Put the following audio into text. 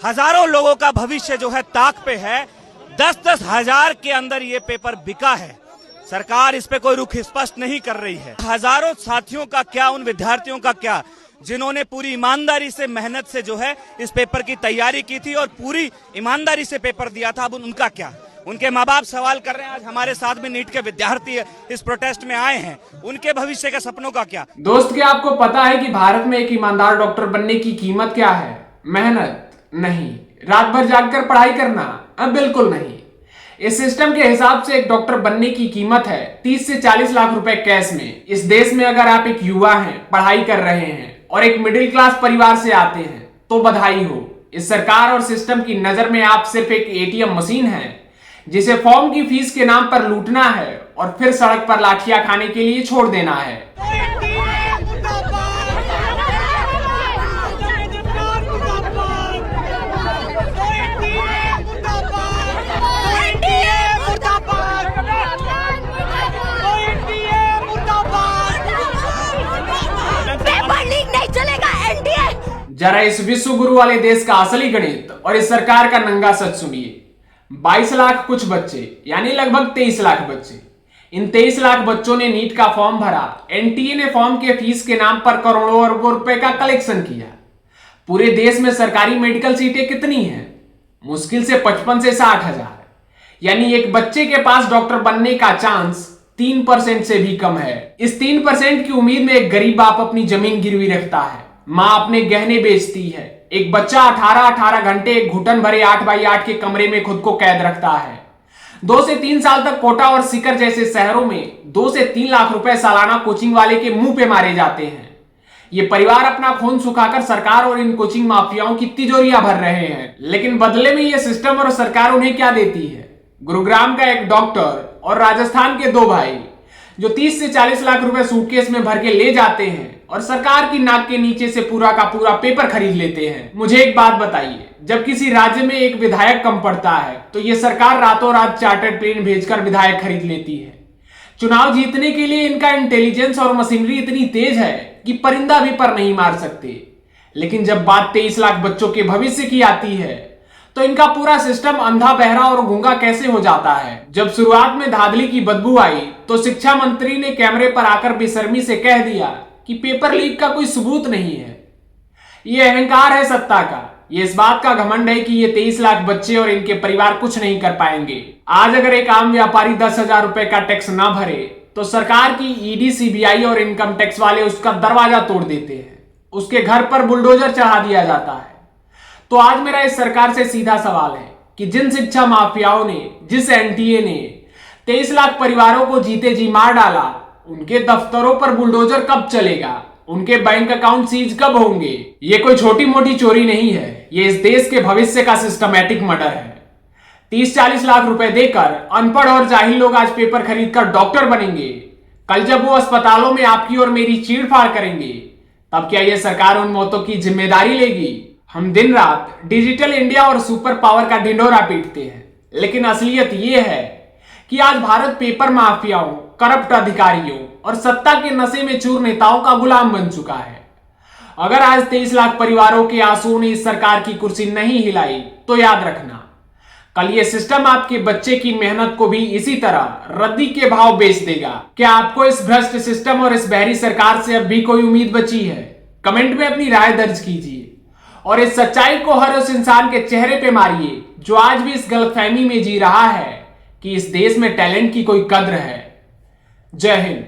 हजारों लोगों का भविष्य जो है ताक पे है। 10-10 हजार के अंदर ये पेपर बिका है। सरकार इस पे कोई रुख स्पष्ट नहीं कर रही है। हजारों साथियों का क्या, उन विद्यार्थियों का क्या जिन्होंने पूरी ईमानदारी से, मेहनत से जो है इस पेपर की तैयारी की थी और पूरी ईमानदारी से पेपर दिया था, अब उनका क्या? उनके माँ बाप सवाल कर रहे हैं। आज हमारे साथ में नीट के विद्यार्थी इस प्रोटेस्ट में आए हैं, उनके भविष्य के सपनों का क्या? दोस्त, क्या आपको पता है कि भारत में एक ईमानदार डॉक्टर बनने की कीमत क्या है? मेहनत नहीं, रात भर जागकर पढ़ाई करना? अब बिल्कुल नहीं। इस सिस्टम के हिसाब से एक डॉक्टर बनने की कीमत है 30 से 40 लाख रुपए कैश में। इस देश में अगर आप एक युवा हैं, पढ़ाई कर रहे हैं और एक मिडिल क्लास परिवार से आते हैं तो बधाई हो। इस सरकार और सिस्टम की नजर में आप सिर्फ एक एटीएम मशीन है जिसे फॉर्म की फीस के नाम पर लूटना है और फिर सड़क पर लाठियां खाने के लिए छोड़ देना है। जरा इस विश्व गुरु वाले देश का असली गणित और इस सरकार का नंगा सच सुनिए। 22 लाख कुछ बच्चे यानी लगभग 23 लाख बच्चे। इन 23 लाख बच्चों ने नीट का फॉर्म भरा। एनटीए ने फॉर्म के फीस के नाम पर करोड़ों अरबों रुपए का कलेक्शन किया। पूरे देश में सरकारी मेडिकल सीटें कितनी हैं? मुश्किल से 55 से 60 हजार। यानी एक बच्चे के पास डॉक्टर बनने का चांस 3% से भी कम है। इस 3% की उम्मीद में एक गरीब बाप अपनी जमीन गिरवी रखता है, मां अपने गहने बेचती है, एक बच्चा 18 घंटे एक घुटन भरे 8x8 के कमरे में खुद को कैद रखता है। 2 से 3 साल तक कोटा और सीकर जैसे शहरों में 2 से 3 लाख रुपए सालाना कोचिंग वाले के मुंह पे मारे जाते हैं। ये परिवार अपना खून सुखाकर सरकार और इन कोचिंग माफियाओं की तिजोरियां भर रहे हैं, लेकिन बदले में ये सिस्टम और सरकार उन्हें क्या देती है? गुरुग्राम का एक डॉक्टर और राजस्थान के 2 भाई जो 30 से 40 लाख रुपए सूटकेस में भर के ले जाते हैं और सरकार की नाक के नीचे से पूरा का पूरा पेपर खरीद लेते हैं। मुझे एक बात बताइए, जब किसी राज्य में एक विधायक कम पड़ता है तो यह सरकार रातों रात चार्टर्ड प्लेन भेजकर विधायक खरीद लेती है। चुनाव जीतने के लिए इनका इंटेलिजेंस और मशीनरी इतनी तेज है कि परिंदा भी पर नहीं मार सकते। लेकिन जब बात 23 लाख बच्चों के भविष्य की आती है तो इनका पूरा सिस्टम अंधा, बहरा और गूंगा कैसे हो जाता है? जब शुरुआत में धाधली की बदबू आई तो शिक्षा मंत्री ने कैमरे पर आकर बेशर्मी से कह दिया कि पेपर लीक का कोई सबूत नहीं है। यह अहंकार है सत्ता का। यह इस बात का घमंड है कि ये 23 लाख बच्चे और इनके परिवार कुछ नहीं कर पाएंगे। आज अगर एक आम व्यापारी 10,000 रुपए का टैक्स ना भरे तो सरकार की ईडी, सीबीआई और इनकम टैक्स वाले उसका दरवाजा तोड़ देते हैं, उसके घर पर बुलडोजर चढ़ा दिया जाता है। तो आज मेरा इस सरकार से सीधा सवाल है कि जिन शिक्षा माफियाओं ने, जिस एनटीए ने 23 लाख परिवारों को जीते जी मार डाला, उनके दफ्तरों पर बुलडोजर कब चलेगा? उनके बैंक अकाउंट सीज कब होंगे? ये कोई छोटी मोटी चोरी नहीं है, ये इस देश के भविष्य का सिस्टमैटिक मर्डर है। 30-40 लाख रुपए देकर अनपढ़ और जाहिल लोग आज पेपर खरीदकर डॉक्टर बनेंगे। कल जब वो अस्पतालों में आपकी और मेरी चीड़-फाड़ करेंगे, तब क्या ये सरकार उन मौतों की जिम्मेदारी लेगी? हम दिन रात डिजिटल इंडिया और सुपर पावर का ढिंढोरा पीटते हैं, लेकिन असलियत ये है कि आज भारत पेपर माफियाओं, करप्ट अधिकारियों और सत्ता के नशे में चूर नेताओं का गुलाम बन चुका है। अगर आज 23 लाख परिवारों के आंसुओं ने इस सरकार की कुर्सी नहीं हिलाई तो याद रखना, कल ये सिस्टम आपके बच्चे की मेहनत को भी इसी तरह रद्दी के भाव बेच देगा। क्या आपको इस भ्रष्ट सिस्टम और इस बहरी सरकार से अब भी कोई उम्मीद बची है? कमेंट में अपनी राय दर्ज कीजिए और इस सच्चाई को हर उस इंसान के चेहरे पे मारिए जो आज भी इस गलतफहमी में जी रहा है कि इस देश में टैलेंट की कोई कद्र है। जय हिंद।